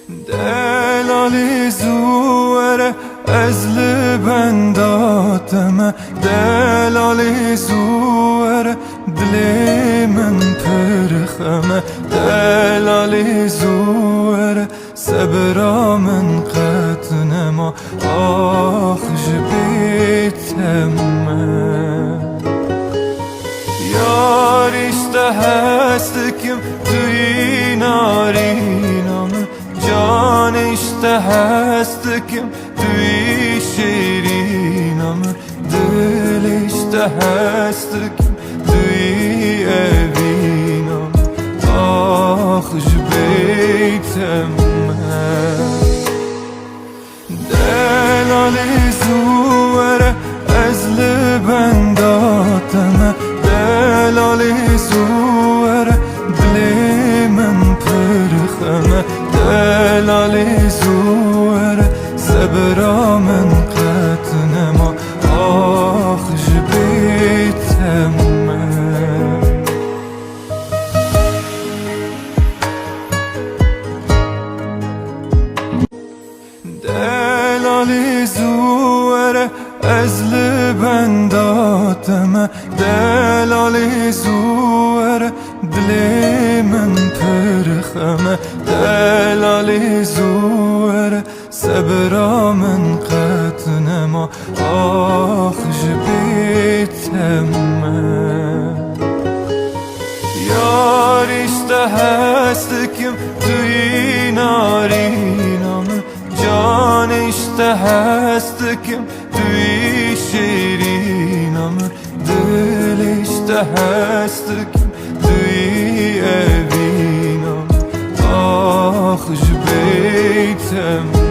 دلالی زوره از لبنداتم، دلالی زوره دلی من پرخمه، دلالی زوره صبرا من قطنما آخ جبیتمه. یار işte هستکم توی نارینم، جان işte هستکم توی شیرینم، دل işte هستکم توی evینم آخ جبیتمه. دلالی زوره از لبنداتم، دلالی زوره دلی من پرخمه، دلالی زوره صبرا من قطنما آخ جبیتمه. دلالی زوره از لبنداتم، دلالی زوره دلی من پرخمه، دلالی زوره صبرا من قطنما آخ جبیتمه. یار işte هستکم توی نارینم، جان işte هستکم توی شیرینم، دل işte هستکم توی evینم آخ جبیتمه.